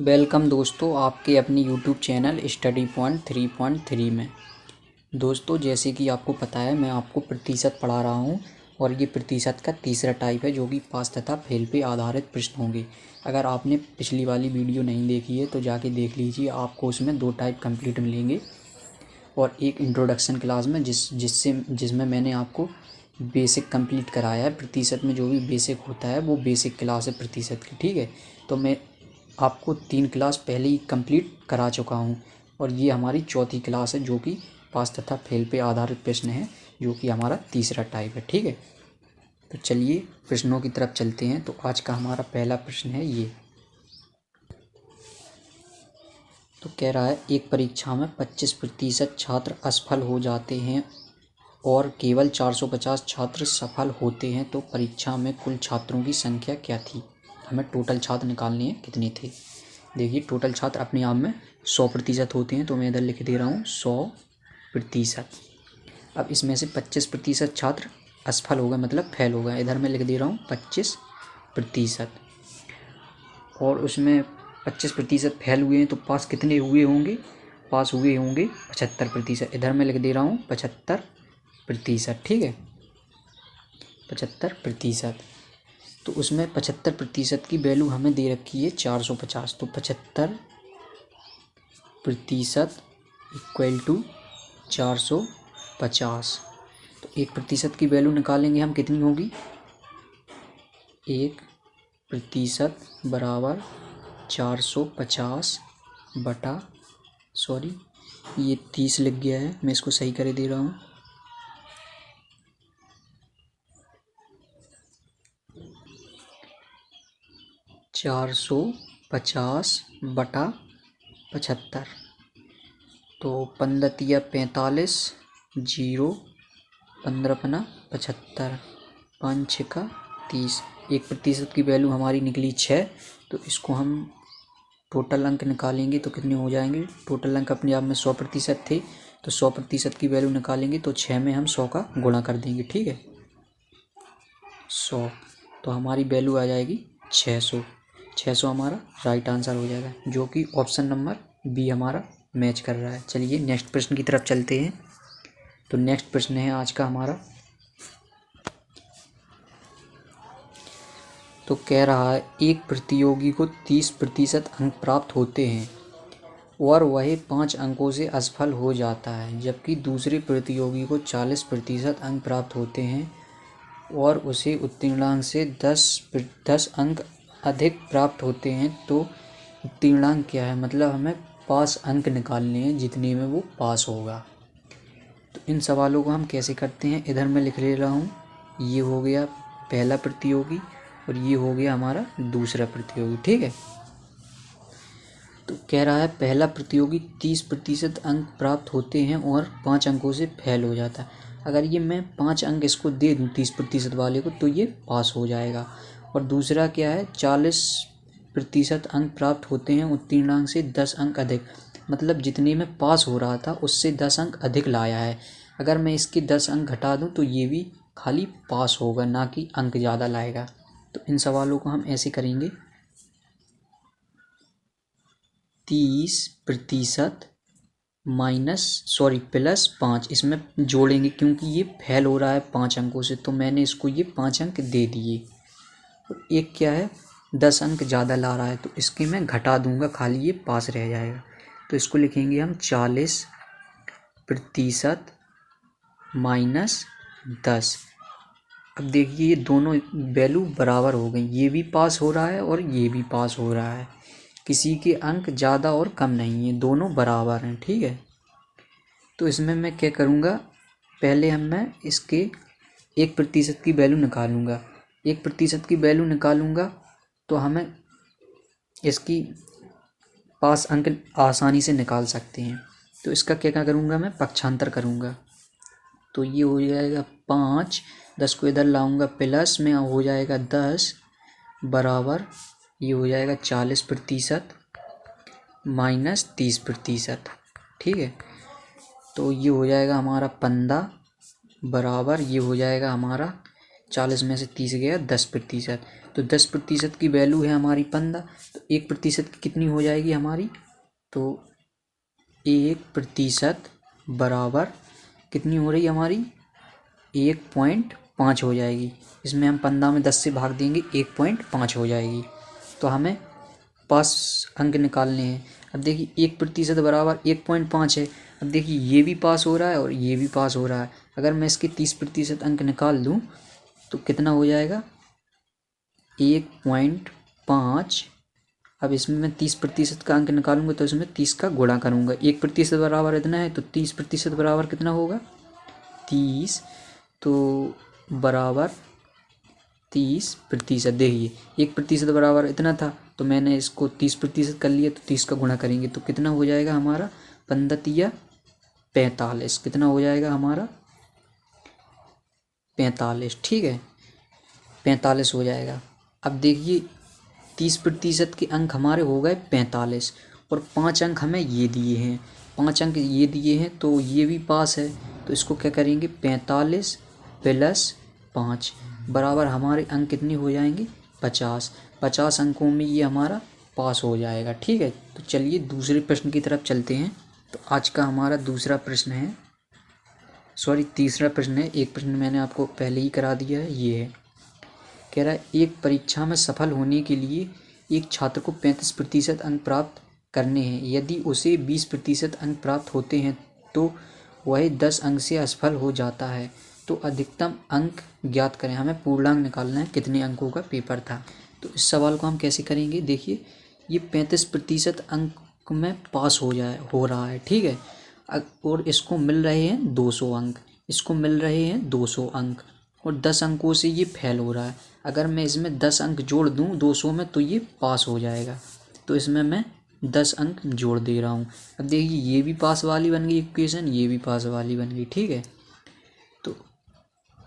Welcome दोस्तों आपके अपनी यूट्यूब चैनल स्टडी पॉइंट 3.3 में। दोस्तों जैसे कि आपको पता है मैं आपको प्रतिशत पढ़ा रहा हूं और ये प्रतिशत का तीसरा टाइप है जो कि पास तथा फेल पे आधारित प्रश्न होंगे। अगर आपने पिछली वाली वीडियो नहीं देखी है तो जाके देख लीजिए, आपको उसमें 2 टाइप कंप्लीट मिलेंगे और एक इंट्रोडक्शन क्लास में जिसमें मैंने आपको बेसिक कंप्लीट कराया है। प्रतिशत में जो भी बेसिक होता है वो बेसिक क्लास है प्रतिशत की, ठीक है। तो मैं आपको 3 क्लास पहले ही कंप्लीट करा चुका हूँ और ये हमारी चौथी क्लास है जो कि पास तथा फेल पे आधारित प्रश्न है, जो कि हमारा तीसरा टाइप है, ठीक है। तो चलिए प्रश्नों की तरफ चलते हैं। तो आज का हमारा पहला प्रश्न है ये। तो कह रहा है एक परीक्षा में 25% छात्र असफल हो जाते हैं और केवल 450 छात्र सफल होते हैं, तो परीक्षा में कुल छात्रों की संख्या क्या थी। हमें टोटल छात्र निकालने हैं, कितने थे। देखिए टोटल छात्र अपने आप में 100% होते हैं, तो मैं इधर लिख दे रहा हूँ 100%। अब इसमें से 25% छात्र असफल हो गए, मतलब फेल हो गए, इधर मैं लिख दे रहा हूँ 25%। और उसमें 25% फेल हुए हैं, तो पास कितने हुए होंगे। पास हुए होंगे 75%, इधर मैं लिख दे रहा हूँ 75%, ठीक है, 75%। तो उसमें 75% की वैल्यू हमें दे रखी है 450, तो 75% इक्वल टू 450। तो 1% की वैल्यू निकालेंगे हम, कितनी होगी। 1% बराबर 450 बटा, सॉरी ये 30 लिख गया है, मैं इसको सही कर दे रहा हूँ। 450 बटा 75, तो 15 45, 0 15 पना 75, 5 6 30। 1% की वैल्यू हमारी निकली 6, तो इसको हम टोटल अंक निकालेंगे तो कितने हो जाएंगे। टोटल अंक अपने आप में 100% थे, तो 100% की वैल्यू निकालेंगे तो 6 में हम 100 का गुणा कर देंगे, ठीक है, 100। तो हमारी वैल्यू आ जाएगी 600। 600 हमारा राइट आंसर हो जाएगा, जो कि ऑप्शन नंबर बी हमारा मैच कर रहा है। चलिए नेक्स्ट प्रश्न की तरफ चलते हैं। तो नेक्स्ट प्रश्न है आज का हमारा। तो कह रहा है एक प्रतियोगी को 30% अंक प्राप्त होते हैं और वह 5 अंकों से असफल हो जाता है, जबकि दूसरे प्रतियोगी को 40% अंक प्राप्त होते हैं और उसे उत्तीर्णांक से 10 अंक अधिक प्राप्त होते हैं। तो उत्तीर्णांक क्या है, मतलब हमें पास अंक निकालने हैं जितने में वो पास होगा। तो इन सवालों को हम कैसे करते हैं, इधर मैं लिख ले रहा हूँ। ये हो गया पहला प्रतियोगी और ये हो गया हमारा दूसरा प्रतियोगी, ठीक है। तो कह रहा है पहला प्रतियोगी 30% अंक प्राप्त होते हैं और 5 अंकों से फेल हो जाता है। अगर ये मैं 5 अंक इसको दे दूँ 30% वाले को, तो ये पास हो जाएगा। और दूसरा क्या है, 40% अंक प्राप्त होते हैं, उत्तीर्णांक से 10 अंक अधिक, मतलब जितने में पास हो रहा था उससे 10 अंक अधिक लाया है। अगर मैं इसके 10 अंक घटा दूँ तो ये भी खाली पास होगा, ना कि अंक ज़्यादा लाएगा। तो इन सवालों को हम ऐसे करेंगे, 30% प्लस 5, इसमें जोड़ेंगे क्योंकि ये फेल हो रहा है 5 अंकों से, तो मैंने इसको ये 5 अंक दे दिए। और एक क्या है, 10 अंक ज़्यादा ला रहा है, तो इसके मैं घटा दूंगा, खाली ये पास रह जाएगा। तो इसको लिखेंगे हम 40% माइनस 10। अब देखिए ये दोनों वैल्यू बराबर हो गई, ये भी पास हो रहा है और ये भी पास हो रहा है, किसी के अंक ज़्यादा और कम नहीं है, दोनों बराबर हैं, ठीक है। तो इसमें मैं क्या करूँगा, पहले मैं इसके 1% की वैल्यू निकालूंगा। 1% की वैल्यू निकालूंगा तो हमें इसकी पास अंक आसानी से निकाल सकते हैं। तो इसका क्या क्या करूँगा, मैं पक्षांतर करूँगा। तो ये हो जाएगा 5, 10 को इधर लाऊंगा, प्लस में हो जाएगा 10 बराबर, ये हो जाएगा 40% माइनस 30%, ठीक है। तो ये हो जाएगा हमारा 15 बराबर, ये हो जाएगा हमारा 40 में से 30 गया 10%। तो 10% की वैल्यू है हमारी 15, तो 1% की कितनी हो जाएगी हमारी, तो 1% बराबर कितनी हो रही हमारी 1.5 हो जाएगी। इसमें हम 15 में 10 से भाग देंगे 1.5 हो जाएगी। तो हमें पास अंक निकालने हैं। अब देखिए 1% बराबर 1.5 है। अब देखिए ये भी पास हो रहा है और ये भी पास हो रहा है। अगर मैं इसके 30% अंक निकाल दूं तो कितना हो जाएगा 1.5। अब इसमें मैं 30% का अंक निकालूंगा तो इसमें 30 का गुणा करूंगा। 1% बराबर इतना है तो 30% बराबर कितना होगा 30, तो बराबर 30%। देखिए 1% बराबर इतना था तो मैंने इसको 30% कर लिया, तो 30 का गुणा करेंगे तो कितना हो जाएगा हमारा 15 45। कितना हो जाएगा हमारा 45, ठीक है 45 हो जाएगा। अब देखिए 30% के अंक हमारे हो गए 45 और 5 अंक हमें ये दिए हैं, 5 अंक ये दिए हैं तो ये भी पास है। तो इसको क्या करेंगे 45 + 5 बराबर हमारे अंक कितने हो जाएंगे 50। 50 अंकों में ये हमारा पास हो जाएगा, ठीक है। तो चलिए दूसरे प्रश्न की तरफ चलते हैं। तो आज का हमारा दूसरा प्रश्न है, सॉरी तीसरा प्रश्न है, एक प्रश्न मैंने आपको पहले ही करा दिया है। ये है, कह रहा है एक परीक्षा में सफल होने के लिए एक छात्र को 35% अंक प्राप्त करने हैं। यदि उसे 20% अंक प्राप्त होते हैं तो वह 10 अंक से असफल हो जाता है। तो अधिकतम अंक ज्ञात करें। हमें पूर्णांक निकालना है, कितने अंकों का पेपर था। तो इस सवाल को हम कैसे करेंगे, देखिए ये 35% अंक में पास हो रहा है, ठीक है। और इसको मिल रहे हैं 200 अंक, इसको मिल रहे हैं 200 अंक और 10 अंकों से ये फेल हो रहा है। अगर मैं इसमें 10 अंक जोड़ दूँ 200 में तो ये पास हो जाएगा। तो इसमें मैं 10 अंक जोड़ दे रहा हूँ। अब देखिए ये भी पास वाली बन गई इक्वेशन, ये भी पास वाली बन गई, ठीक है।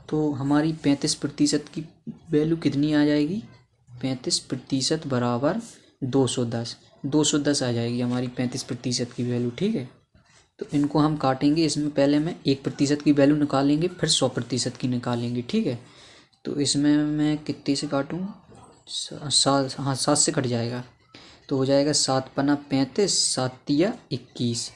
तो हमारी 35% की वैल्यू कितनी आ जाएगी, 35% बराबर 210, 210 आ जाएगी हमारी 35% की वैल्यू, ठीक है। तो इनको हम काटेंगे। इसमें पहले मैं 1% की वैल्यू निकालेंगे, फिर 100% की निकालेंगे, ठीक है। तो इसमें मैं कितने से काटूँ, 7 से कट जाएगा तो हो जाएगा 7 पन्ना 35, 7 तिया 21।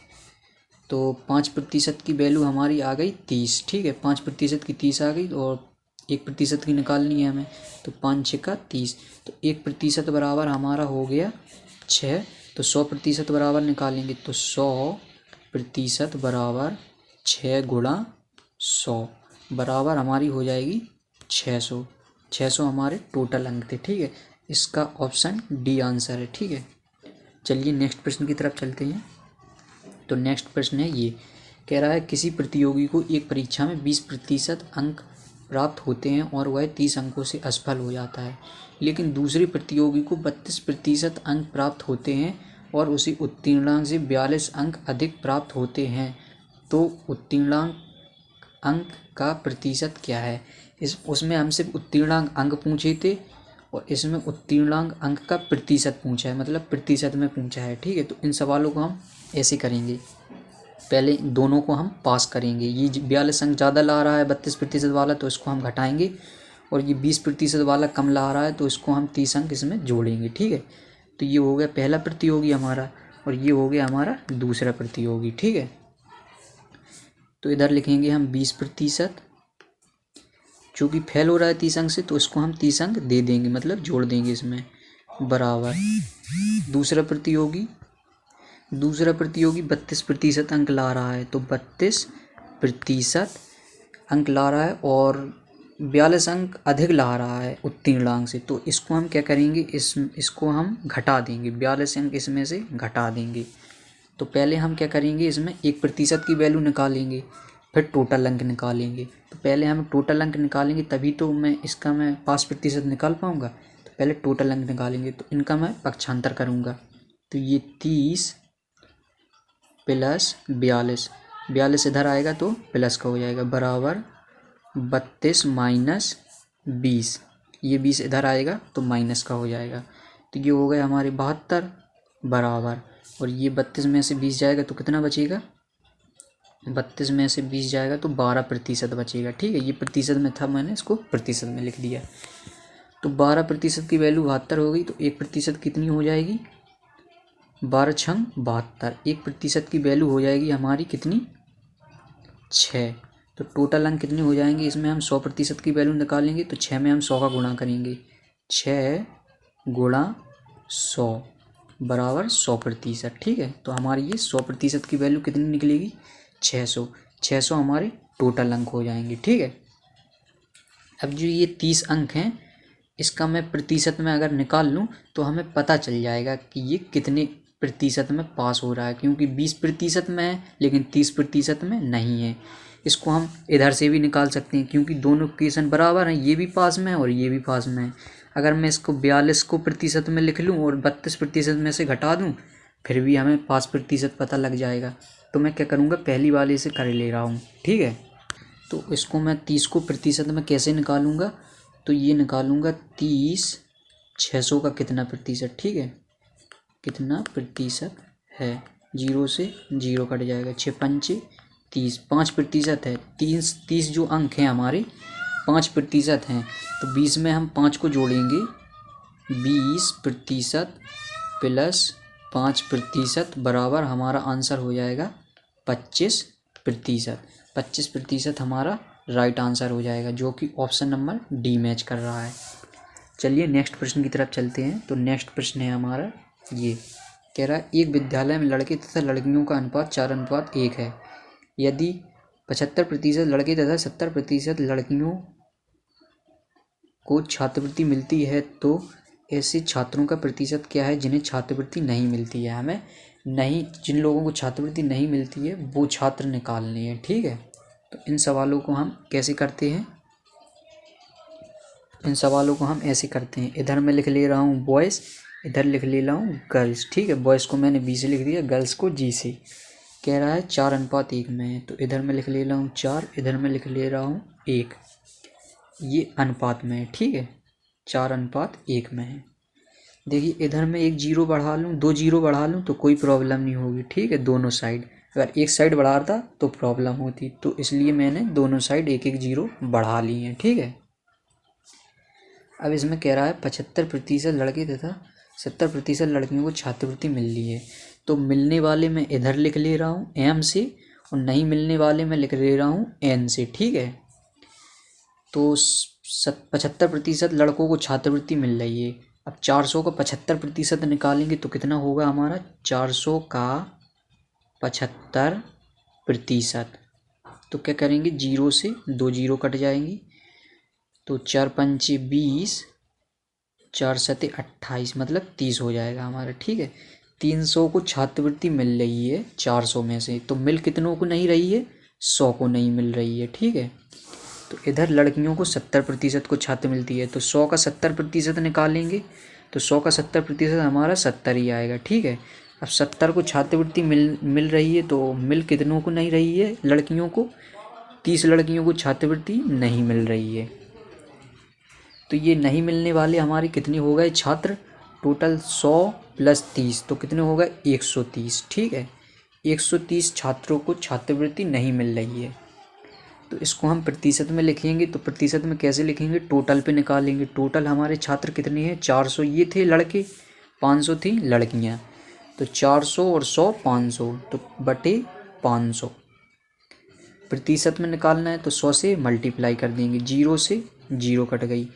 तो 5% की वैल्यू हमारी आ गई 30, ठीक है। 5% की 30 आ गई और 1% की निकालनी है हमें, तो 5 6 30। तो 1% बराबर हमारा हो गया 6। तो 100% बराबर निकालेंगे तो 100% बराबर 6 गुणा 100 बराबर हमारी हो जाएगी 600। 600 हमारे टोटल अंक थे, ठीक है। इसका ऑप्शन डी आंसर है, ठीक है। चलिए नेक्स्ट प्रश्न की तरफ चलते हैं। तो नेक्स्ट प्रश्न है, ये कह रहा है किसी प्रतियोगी को एक परीक्षा में 20% अंक प्राप्त होते हैं और वह 30 अंकों से असफल हो जाता है, लेकिन दूसरे प्रतियोगी को 32% अंक प्राप्त होते हैं और उसे उत्तीर्णांक से 42 अंक अधिक प्राप्त होते हैं। तो उत्तीर्णांक अंक का प्रतिशत क्या है। उसमें हमसे उत्तीर्णांक अंक पूछे थे और इसमें उत्तीर्णांक अंक का प्रतिशत पूछा है, मतलब प्रतिशत में पूछा है, ठीक है। तो इन सवालों को हम ऐसे करेंगे, पहले दोनों को हम पास करेंगे। ये 42 अंक ज़्यादा ला रहा है 32% वाला, तो इसको हम घटाएंगे और ये 20% वाला कम ला रहा है तो इसको हम 30 अंक इसमें जोड़ेंगे, ठीक है। तो ये हो गया पहला प्रतियोगी हमारा और ये हो गया हमारा दूसरा प्रतियोगी, ठीक है। तो इधर लिखेंगे हम 20%, चूँकि फेल हो रहा है 30 अंक से तो इसको हम 30 अंक दे देंगे, मतलब जोड़ देंगे इसमें, बराबर दूसरा प्रतियोगी 32% अंक ला रहा है तो 32% अंक ला रहा है और 42 अंक अधिक ला रहा है उत्तीर्णांक से। तो इसको हम क्या करेंगे, इसको हम घटा देंगे, 42 अंक इसमें से घटा देंगे। तो पहले हम क्या करेंगे, इसमें 1% की वैल्यू निकालेंगे, फिर टोटल अंक निकालेंगे। तो पहले हम टोटल अंक निकालेंगे तभी तो मैं 5% निकाल पाऊँगा। तो पहले टोटल अंक निकालेंगे, तो इनका मैं पक्षांतर करूँगा। तो ये 30 + 42, 42 इधर आएगा तो प्लस का हो जाएगा, बराबर 32 - 20, ये 20 इधर आएगा तो माइनस का हो जाएगा। तो ये हो गए हमारे 72 बराबर, और ये 32 में से 20 जाएगा तो कितना बचेगा, 32 में से 20 जाएगा तो 12% बचेगा, ठीक है। ये प्रतिशत में था, मैंने इसको प्रतिशत में लिख दिया। तो तो 12% की वैल्यू 72 हो गई, तो 1% कितनी हो जाएगी, 12 छंग 72, 1% की वैल्यू हो जाएगी हमारी कितनी, 6। तो टोटल अंक कितने हो जाएंगे, इसमें हम 100% की वैल्यू निकालेंगे तो 6 में हम 100 का गुणा करेंगे, 6 गुणा 100 बराबर 100%। ठीक है, तो हमारी ये 100% की वैल्यू कितनी निकलेगी, 600। 600 हमारे टोटल अंक हो जाएंगे। ठीक है, अब जो ये 30 अंक हैं इसका मैं प्रतिशत में अगर निकाल लूँ तो हमें पता चल जाएगा कि ये कितने प्रतिशत में पास हो रहा है, क्योंकि 20% में है लेकिन 30% में नहीं है। इसको हम इधर से भी निकाल सकते हैं क्योंकि दोनों इक्वेशन बराबर हैं, ये भी पास में है और ये भी पास में है। अगर मैं इसको 42 को प्रतिशत में लिख लूँ और 32% में से घटा दूँ फिर भी हमें पास प्रतिशत पता लग जाएगा। तो मैं क्या करूँगा, पहली वाले से कर ले रहा हूँ। ठीक है, तो इसको मैं 30 को प्रतिशत में कैसे निकालूंगा, तो ये निकालूंगा 30 600 का कितना प्रतिशत। ठीक है, कितना प्रतिशत है, 0 से 0 कट जाएगा, 6 पंचे 30, 5% है। 30 जो अंक हैं हमारे 5% हैं, तो 20 में हम 5 को जोड़ेंगे, 20% प्लस 5% बराबर हमारा आंसर हो जाएगा 25%। 25% हमारा राइट आंसर हो जाएगा, जो कि ऑप्शन नंबर डी मैच कर रहा है। चलिए नेक्स्ट प्रश्न की तरफ चलते हैं। तो नेक्स्ट प्रश्न है हमारा, ये कह रहा है एक विद्यालय में लड़के तथा लड़कियों का अनुपात 4:1 है। यदि 75% लड़के तथा 70% लड़कियों को छात्रवृत्ति मिलती है तो ऐसे छात्रों का प्रतिशत क्या है जिन्हें छात्रवृत्ति नहीं मिलती है। हमें नहीं, जिन लोगों को छात्रवृत्ति नहीं मिलती है वो छात्र निकालने हैं। ठीक है, तो इन सवालों को हम कैसे करते हैं, इन सवालों को हम ऐसे करते हैं, इधर मैं लिख ले रहा हूँ बॉयज़, इधर लिख ले रहा हूँ गर्ल्स। ठीक है, बॉयज़ को मैंने बी से लिख दिया, गर्ल्स को जी से। कह रहा है 4:1 में है, तो इधर मैं लिख ले रहा हूँ 4, इधर मैं लिख ले रहा हूँ 1, ये अनुपात में है। ठीक है, 4:1 में है। देखिए इधर मैं एक 0 बढ़ा लूँ, 2 0 बढ़ा लूँ तो कोई प्रॉब्लम नहीं होगी। ठीक है, दोनों साइड, अगर एक साइड बढ़ाता तो प्रॉब्लम होती, तो इसलिए मैंने दोनों साइड 1-1 0 बढ़ा ली हैं। ठीक है, अब इसमें कह रहा है 75% लड़के तथा 70% लड़कियों को छात्रवृत्ति मिल रही है, तो मिलने वाले मैं इधर लिख ले रहा हूँ एम से और नहीं मिलने वाले मैं लिख ले रहा हूँ एन से। ठीक है, तो 75% लड़कों को छात्रवृत्ति मिल रही है। अब 400 का 75% निकालेंगे तो कितना होगा हमारा, 400 का 75%। तो क्या करेंगे, 0 से 2 0 कट जाएंगी, तो 4 पंचे 20, 4 सते 28, मतलब 30 हो जाएगा हमारा। ठीक है, 300 को छात्रवृत्ति मिल रही है 400 में से, तो मिल कितनों को नहीं रही है, 100 को नहीं मिल रही है। ठीक है, तो इधर लड़कियों को 70% को छात्र मिलती है, तो 100 का 70% निकालेंगे तो 100 का 70% हमारा 70 ही आएगा। ठीक है, अब 70 को छात्रवृत्ति मिल रही है, तो मिल कितनों को नहीं रही है, लड़कियों को 30 लड़कियों को छात्रवृत्ति नहीं मिल रही है। तो ये नहीं मिलने वाले हमारे कितने हो गए छात्र, टोटल 100 + 30 तो कितने हो गए, 130। ठीक है, 130 छात्रों को छात्रवृत्ति नहीं मिल रही है। तो इसको हम प्रतिशत में लिखेंगे, तो प्रतिशत में कैसे लिखेंगे, टोटल पे निकालेंगे। टोटल हमारे छात्र कितने हैं, 400 ये थे लड़के, 500 थी लड़कियां, तो 400 और 100 500, तो बटे 500। प्रतिशत में निकालना है तो 100 से मल्टीप्लाई कर देंगे, 0 से 0 कट गई,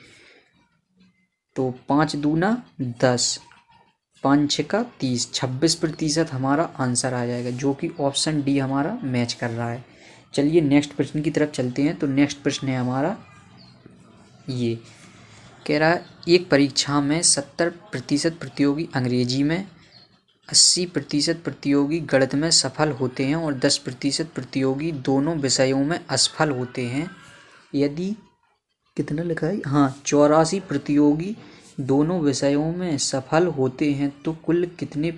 तो 5 दूना 10, 5 छक्का 30, 26% हमारा आंसर आ जाएगा, जो कि ऑप्शन डी हमारा मैच कर रहा है। चलिए नेक्स्ट प्रश्न की तरफ चलते हैं। तो नेक्स्ट प्रश्न है हमारा, ये कह रहा है एक परीक्षा में 70% प्रतियोगी अंग्रेजी में, 80% प्रतियोगी गणित में सफल होते हैं और 10% प्रतियोगी दोनों विषयों में असफल होते हैं। यदि कितना लिखा है, हाँ 84 प्रतियोगी दोनों विषयों में सफल होते हैं तो कुल कितने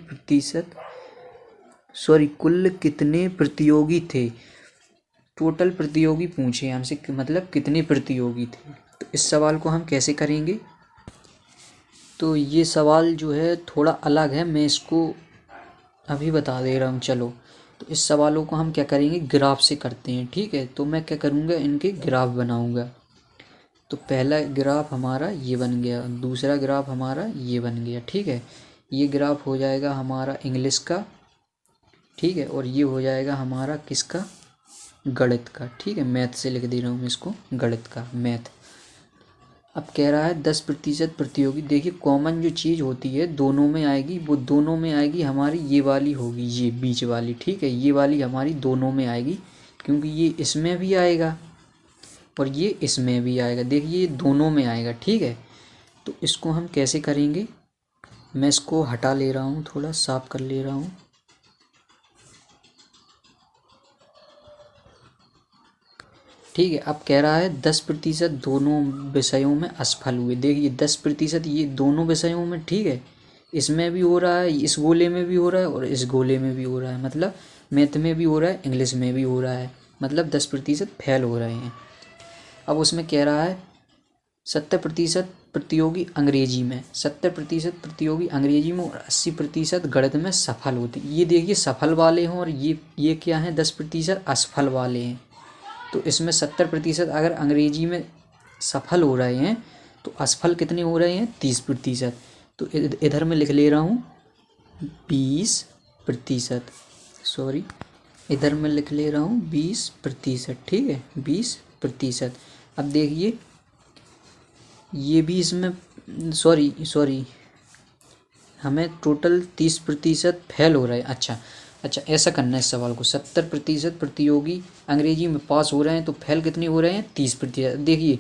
प्रतियोगी थे। टोटल प्रतियोगी पूछे हमसे, मतलब कितने प्रतियोगी थे। तो इस सवाल को हम कैसे करेंगे, तो ये सवाल जो है थोड़ा अलग है, मैं इसको अभी बता दे रहा हूँ। चलो, तो इस सवालों को हम क्या करेंगे, ग्राफ से करते हैं। ठीक है, तो मैं क्या करूँगा, इनके ग्राफ बनाऊँगा। तो पहला ग्राफ हमारा ये बन गया, दूसरा ग्राफ हमारा ये बन गया, ठीक है। ये ग्राफ हो जाएगा हमारा इंग्लिश का, ठीक है, और ये हो जाएगा हमारा किसका, गणित का, ठीक है। मैथ से लिख दे रहा हूँ मैं इसको, गणित का, मैथ। अब कह रहा है 10% प्रतियोगी, देखिए कॉमन जो चीज़ होती है दोनों में आएगी, वो दोनों में आएगी हमारी ये वाली होगी, ये बीच वाली, ठीक है, ये वाली हमारी दोनों में आएगी, क्योंकि ये इसमें भी आएगा और ये इसमें भी आएगा, देखिए ये दोनों में आएगा, ठीक है। तो इसको हम कैसे करेंगे, मैं इसको हटा ले रहा हूँ, थोड़ा साफ कर ले रहा हूँ। ठीक है, अब कह रहा है 10% दोनों विषयों में असफल हुए, देखिए 10% ये दोनों विषयों में, ठीक है, इसमें भी हो रहा है, इस गोले में भी हो रहा है और इस गोले में भी हो रहा है, मतलब मैथ में भी हो रहा है, इंग्लिश में भी हो रहा है, मतलब 10% फेल हो रहे हैं। अब उसमें कह रहा है 70% प्रतियोगी अंग्रेजी में, 70% प्रतियोगी अंग्रेजी में और 80% गणित में सफल होते हैं। ये देखिए सफल वाले हों और ये क्या हैं, 10% असफल वाले हैं। तो इसमें 70% अगर अंग्रेजी में सफल हो रहे हैं तो असफल कितने हो रहे हैं, 30%। तो इधर मैं लिख ले रहा हूँ 20%, सॉरी, इधर मैं लिख ले रहा हूँ 20%, ठीक है, 20%। अब देखिए ये भी इसमें, सॉरी, हमें टोटल 30% फेल हो रहा है। अच्छा ऐसा करना है इस सवाल को, 70% प्रतियोगी अंग्रेजी में पास हो रहे हैं तो फेल कितने हो रहे हैं, 30%। देखिए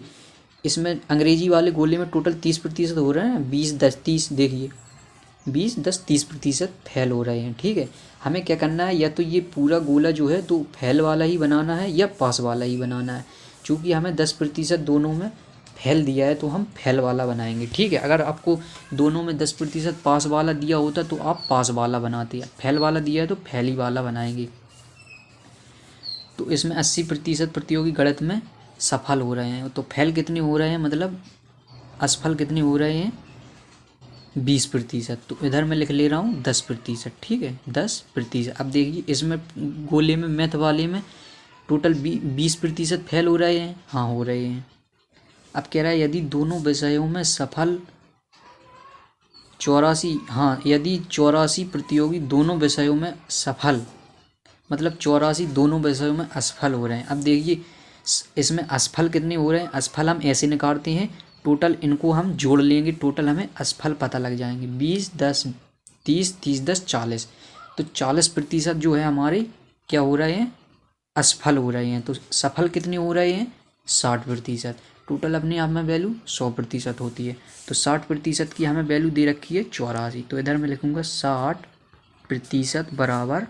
इसमें अंग्रेजी वाले गोले में टोटल 30% हो रहे हैं, 20 10 30, देखिए 20 10 30% फेल हो रहे हैं, ठीक है। हमें क्या करना है, या तो ये पूरा गोला जो है तो फेल वाला ही बनाना है या पास वाला ही बनाना है। चूँकि हमें 10% दोनों में फेल दिया है तो हम फेल वाला बनाएंगे, ठीक है। अगर आपको दोनों में 10% पास वाला दिया होता तो आप पास वाला बनाते, फेल वाला दिया है तो फेल ही वाला बनाएंगे। तो इसमें 80% प्रतियोगी गणित में सफल हो रहे हैं, तो फेल कितने हो रहे हैं, मतलब असफल कितने हो रहे हैं, 20%। तो इधर मैं लिख ले रहा हूँ 10%, ठीक है, 10%। अब देखिए इसमें गोले में मैथ वाले में टोटल 20% फेल हो रहे हैं, हाँ हो रहे हैं। अब कह रहा है यदि दोनों विषयों में सफल 84, हाँ यदि 84 प्रतियोगी दोनों विषयों में सफल, मतलब 84 दोनों विषयों में असफल हो रहे हैं। अब देखिए इसमें असफल कितने हो रहे हैं, असफल हम ऐसे निकालते हैं, टोटल इनको हम जोड़ लेंगे, टोटल हमें असफल पता लग जाएंगे, 20 10 30 30 10 40। तो 40% जो है हमारे क्या हो रहे हैं, असफल हो रहे हैं। तो सफल कितने हो रहे हैं, 60%। टोटल अपने आप में वैल्यू 100% होती है, तो 60% की हमें वैल्यू दे रखी है 84। तो इधर मैं लिखूँगा 60% बराबर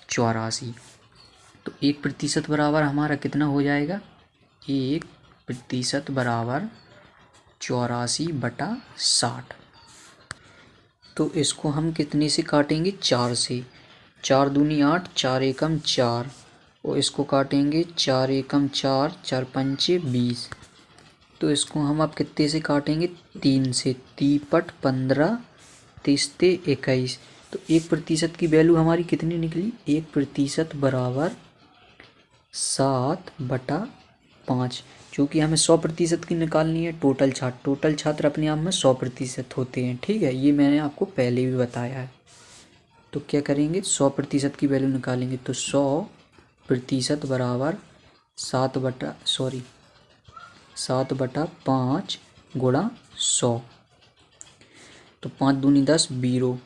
84। तो 1% बराबर हमारा कितना हो जाएगा, 1% बराबर 84/60। तो इसको हम कितने से काटेंगे, 4 से, 4 दूनी 8, 4 एकम 4, और इसको काटेंगे 4 एकम 4, 4 पंचे 20। तो इसको हम अब कितने से काटेंगे, 3 से, 3 15 3 21। तो 1% की वैल्यू हमारी कितनी निकली, 1% बराबर 7/5। क्योंकि हमें 100% की निकालनी है, टोटल छात्र अपने आप में 100% होते हैं, ठीक है, ये मैंने आपको पहले भी बताया है। तो क्या करेंगे, 100% की वैल्यू निकालेंगे, तो 100% बराबर 7/5 गुणा 100। तो 5 दूनी 10, 0,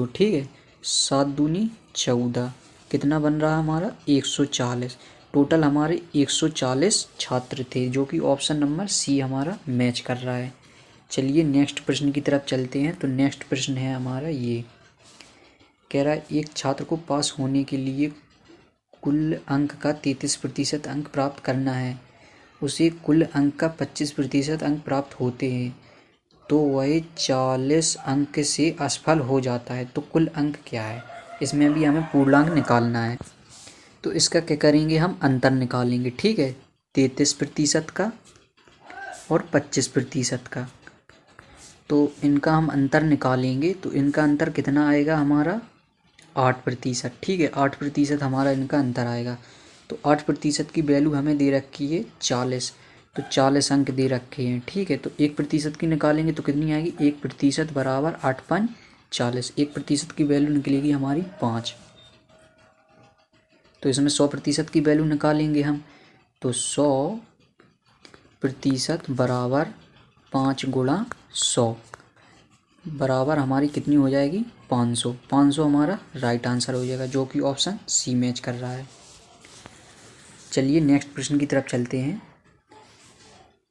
ठीक है, 7 दूनी 14, कितना बन रहा है हमारा, 140। टोटल हमारे 140 छात्र थे, जो कि ऑप्शन नंबर सी हमारा मैच कर रहा है। चलिए नेक्स्ट प्रश्न की तरफ चलते हैं। तो नेक्स्ट प्रश्न है हमारा ये, कह रहा है एक छात्र को पास होने के लिए कुल अंक का 33% अंक प्राप्त करना है, उसे कुल अंक का 25% अंक प्राप्त होते हैं, तो वह 40 अंक से असफल हो जाता है, तो कुल अंक क्या है। इसमें भी हमें पूर्णांक निकालना है, तो इसका क्या करेंगे, हम अंतर निकालेंगे, ठीक है, 33% का और 25% का। तो इनका हम अंतर निकालेंगे, तो इनका अंतर कितना आएगा हमारा, 8%, ठीक है, 8% हमारा इनका अंतर आएगा। तो 8% की वैल्यू हमें दे रखी है 40, तो 40 अंक दे रखे हैं, ठीक है। तो 1% की निकालेंगे तो कितनी आएगी, 1% बराबर 8×5 40, 1% की वैल्यू निकलेगी हमारी 5। तो इसमें 100% की वैल्यू निकालेंगे हम, तो 100% बराबर 5×100 बराबर हमारी कितनी हो जाएगी, 500। 500 हमारा राइट आंसर हो जाएगा, जो कि ऑप्शन सी मैच कर रहा है। चलिए नेक्स्ट प्रश्न की तरफ चलते हैं।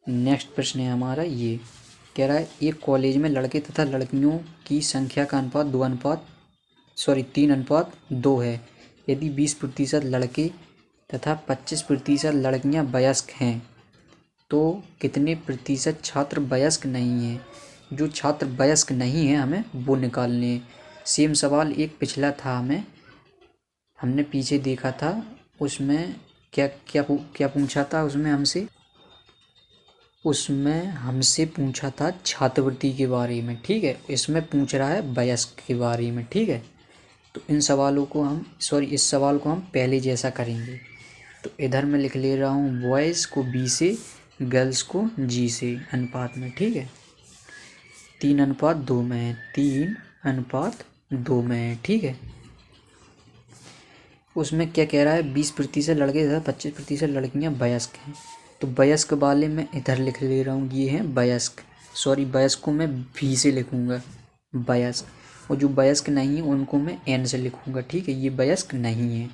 नेक्स्ट प्रश्न है हमारा ये, कह रहा है एक कॉलेज में लड़के तथा लड़कियों की संख्या का अनुपात 3:2 है। यदि 20% लड़के तथा 25% लड़कियां वयस्क हैं तो कितने प्रतिशत छात्र वयस्क नहीं हैं। जो छात्र वयस्क नहीं हैं हमें वो निकालने हैं। सेम सवाल एक पिछला था, हमने पीछे देखा था, उसमें क्या क्या क्या पूछा था, उसमें हमसे पूछा था छात्रवृत्ति के बारे में, ठीक है। इसमें पूछ रहा है वयस्क के बारे में, ठीक है। तो इस सवाल को हम पहले जैसा करेंगे। तो इधर मैं लिख ले रहा हूँ बॉयज़ को बी से, गर्ल्स को जी से अनुपात में, ठीक है। 3:2 में है, 3:2 में है, ठीक है। उसमें क्या कह रहा है, 20% लड़के तथा 25% लड़कियां वयस्क हैं। तो वयस्क वाले में इधर लिख ले रहा हूँ, ये हैं वयस्क, वयस्क को मैं भी से लिखूँगा वयस्क, और जो वयस्क नहीं है उनको मैं एन से लिखूँगा, ठीक है। ये वयस्क नहीं है।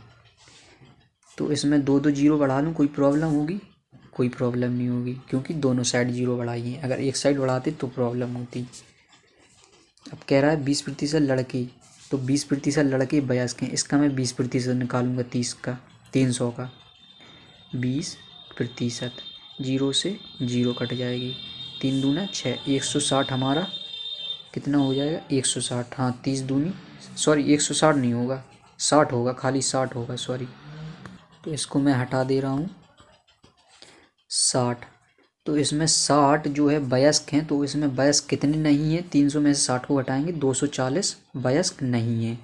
तो इसमें 2 जीरो बढ़ा लूँ, कोई प्रॉब्लम होगी, कोई प्रॉब्लम नहीं होगी, क्योंकि दोनों साइड जीरो बढ़ाई हैं। अगर एक साइड बढ़ाते तो प्रॉब्लम होती। अब कह रहा है 20% लड़के, तो 20% लड़के वयस्क हैं। इसका मैं 20% निकालूंगा, 300 का 20%, 0 से 0 कट जाएगी, 3 दूना 6, 160 हमारा कितना हो जाएगा, 160। हाँ 160 नहीं होगा, 60 होगा, खाली 60 होगा, सॉरी। तो इसको मैं हटा दे रहा हूँ, 60। तो इसमें 60 जो है वयस्क हैं, तो इसमें वयस्क कितने नहीं हैं, 300 में से 60 को घटाएंगे, 240 वयस्क नहीं हैं।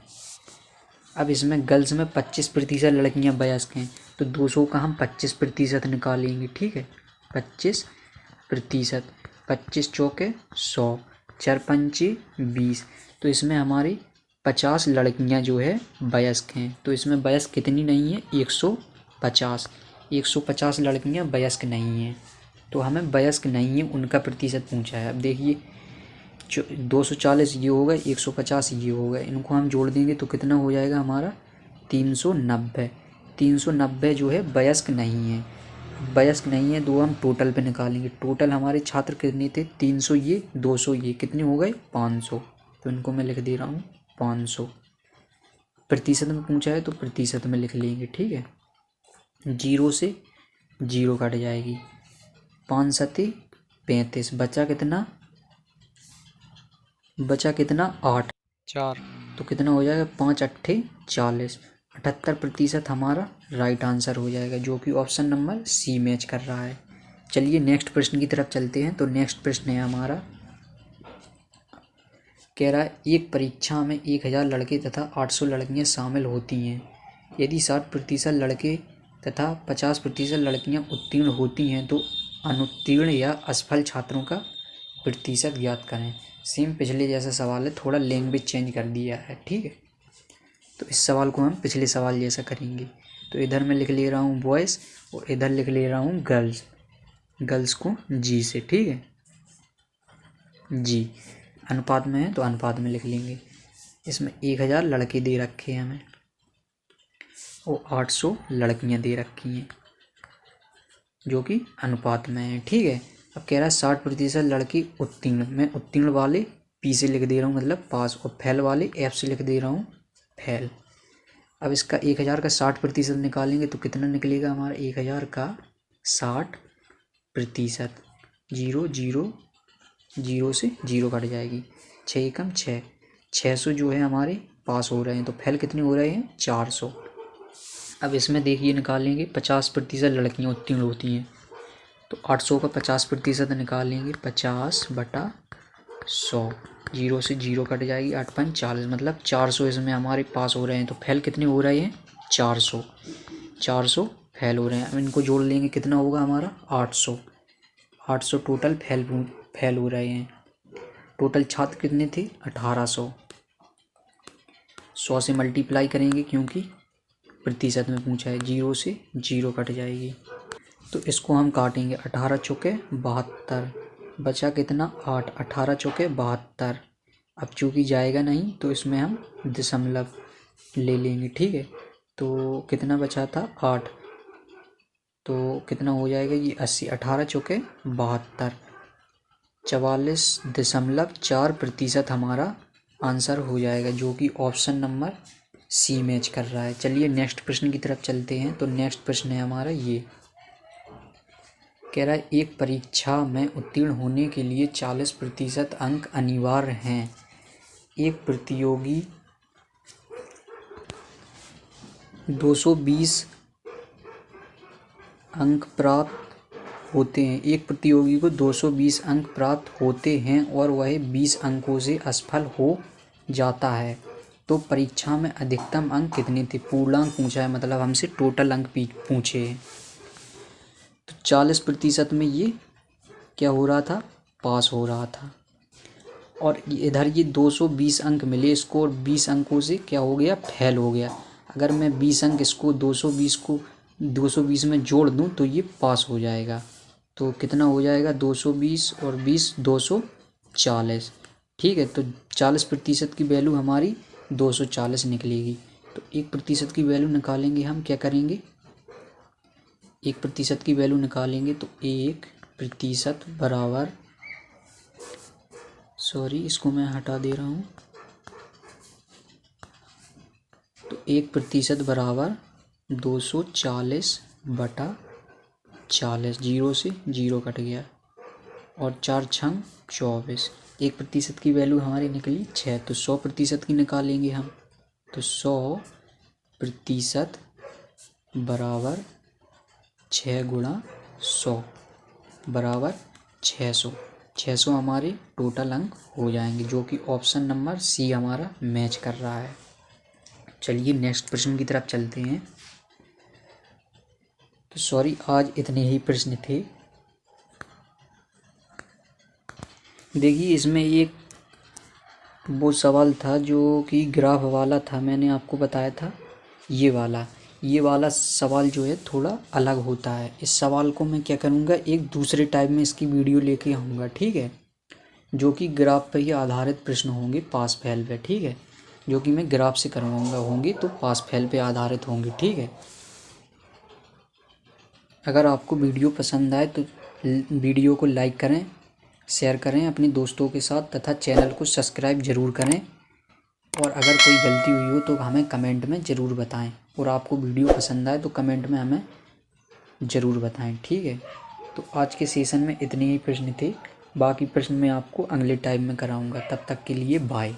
अब इसमें गर्ल्स में 25% लड़कियां वयस्क हैं, तो 200 का हम 25% निकालेंगे, ठीक है। 25%, 25 चौके 100, 4 पंचे 20। तो इसमें हमारी 50 लड़कियां जो है वयस्क हैं। तो इसमें वयस्क कितनी नहीं है, 150 लड़कियां वयस्क नहीं हैं। तो हमें वयस्क नहीं है उनका प्रतिशत पूछा है। अब देखिए 240 ये होगा, 150 ये होगा, इनको हम जोड़ देंगे तो कितना हो जाएगा हमारा, 390। 390 जो है वयस्क नहीं है, वयस्क नहीं है। दो हम टोटल पे निकालेंगे, टोटल हमारे छात्र कितने थे, 300 ये 200 ये, कितने हो गए, 500। तो इनको मैं लिख दे रहा हूँ 500। प्रतिशत में पूछा है तो प्रतिशत में लिख लेंगे, ठीक है। 0 से 0 कट जाएगी, 5 सत्ते 35, बचा कितना 8, 4। तो कितना हो जाएगा, 5 अट्ठे 40, 78% हमारा राइट आंसर हो जाएगा, जो कि ऑप्शन नंबर सी मैच कर रहा है। चलिए नेक्स्ट प्रश्न की तरफ चलते हैं। तो नेक्स्ट प्रश्न है हमारा, कह रहा है एक परीक्षा में 1000 लड़के तथा 800 लड़कियां शामिल होती हैं। यदि 60% लड़के तथा 50% लड़कियां उत्तीर्ण होती हैं तो अनुत्तीर्ण या असफल छात्रों का प्रतिशत ज्ञात करें। सेम पिछले जैसा सवाल है, थोड़ा लैंग्वेज चेंज कर दिया है, ठीक है। तो इस सवाल को हम पिछले सवाल जैसा करेंगे। तो इधर मैं लिख ले रहा हूँ बॉयज़ और इधर लिख ले रहा हूँ गर्ल्स को जी से, ठीक है। जी अनुपात में है तो अनुपात में लिख लेंगे। इसमें 1000 लड़के दे रखे हैं हमें और 800 लड़कियां दे रखी हैं, जो कि अनुपात में है, ठीक है। अब कह रहा है 60% लड़के उत्तीर्ण, मैं उत्तीर्ण वाले पी से लिख दे रहा हूँ, मतलब पास, और फेल वाले एफ से लिख दे रहा हूँ, फेल। अब इसका 1000 का 60% निकालेंगे तो कितना निकलेगा हमारा, 1000 का 60%, 0 0 0 से 0 कट जाएगी, 6 एकम 6, 600 जो है हमारे पास हो रहे हैं, तो फेल कितने हो रहे हैं, 400। अब इसमें देखिए निकालेंगे 50% लड़कियां उत्तीर्ण होती हैं, तो 800 का 50% निकालेंगे, 50/100, 0 से 0 कट जाएगी, 8 5 40, मतलब 400 इसमें हमारे पास हो रहे हैं। तो फेल कितने हो रहे हैं, 400 फेल हो रहे हैं। अब इनको जोड़ लेंगे, कितना होगा हमारा 800। 800 टोटल फेल हो रहे हैं। टोटल छात्र कितने थे 1800। 100 से मल्टीप्लाई करेंगे क्योंकि प्रतिशत में पूछा है, 0 से 0 कट जाएगी। तो इसको हम काटेंगे, 18 चौके 72, बचा कितना 8, 18 चौके 72। अब चूँकि जाएगा नहीं तो इसमें हम दशमलव ले लेंगे, ठीक है। तो कितना बचा था 8, तो कितना हो जाएगा ये 80, 18 चौके 72, 44.4% हमारा आंसर हो जाएगा, जो कि ऑप्शन नंबर सी मैच कर रहा है। चलिए नेक्स्ट प्रश्न की तरफ चलते हैं। तो नेक्स्ट प्रश्न है हमारा ये, कह रहा है एक परीक्षा में उत्तीर्ण होने के लिए 40% अंक अनिवार्य हैं। एक प्रतियोगी 220 अंक प्राप्त होते हैं। एक प्रतियोगी को 220 अंक प्राप्त होते हैं और वह 20 अंकों से असफल हो जाता है, तो परीक्षा में अधिकतम अंक कितने थे। पूर्णांक पूछा है, मतलब हमसे टोटल अंक पूछे हैं। तो 40% में ये क्या हो रहा था, पास हो रहा था। और इधर ये 220 अंक मिले इसको, और 20 अंकों से क्या हो गया, फेल हो गया। अगर मैं 20 अंक इसको 220 में जोड़ दूं तो ये पास हो जाएगा। तो कितना हो जाएगा, 220 और 20 240, ठीक है। तो 40% की वैल्यू हमारी 240 निकलेगी। तो 1% की वैल्यू निकालेंगे हम, क्या करेंगे, 1% की वैल्यू निकालेंगे तो 1% बराबर, सॉरी इसको मैं हटा दे रहा हूँ। तो 1% बराबर 240/40, 0 से 0 कट गया, और 4 छंग 24। 1% की वैल्यू हमारी निकली 6। तो 100% की निकालेंगे हम। तो 100% बराबर 6 गुणा 100 बराबर 600। 600 हमारे टोटल अंक हो जाएंगे, जो कि ऑप्शन नंबर सी हमारा मैच कर रहा है। चलिए नेक्स्ट प्रश्न की तरफ चलते हैं। तो सॉरी, आज इतने ही प्रश्न थे। देखिए इसमें एक वो सवाल था जो कि ग्राफ वाला था, मैंने आपको बताया था। ये वाला सवाल जो है थोड़ा अलग होता है। इस सवाल को मैं क्या करूँगा, एक दूसरे टाइप में इसकी वीडियो लेके आऊँगा, ठीक है, जो कि ग्राफ पर ही आधारित प्रश्न होंगे, पास फेल पे, ठीक है, जो कि मैं ग्राफ से करवाऊँगा होंगे, तो पास फेल पे आधारित होंगे, ठीक है। अगर आपको वीडियो पसंद आए तो वीडियो को लाइक करें, शेयर करें अपने दोस्तों के साथ, तथा चैनल को सब्सक्राइब ज़रूर करें। और अगर कोई गलती हुई हो तो हमें कमेंट में ज़रूर बताएं। और आपको वीडियो पसंद आए तो कमेंट में हमें ज़रूर बताएं, ठीक है। तो आज के सेशन में इतने ही प्रश्न थे, बाकी प्रश्न मैं आपको अगले टाइम में कराऊंगा। तब तक के लिए बाय।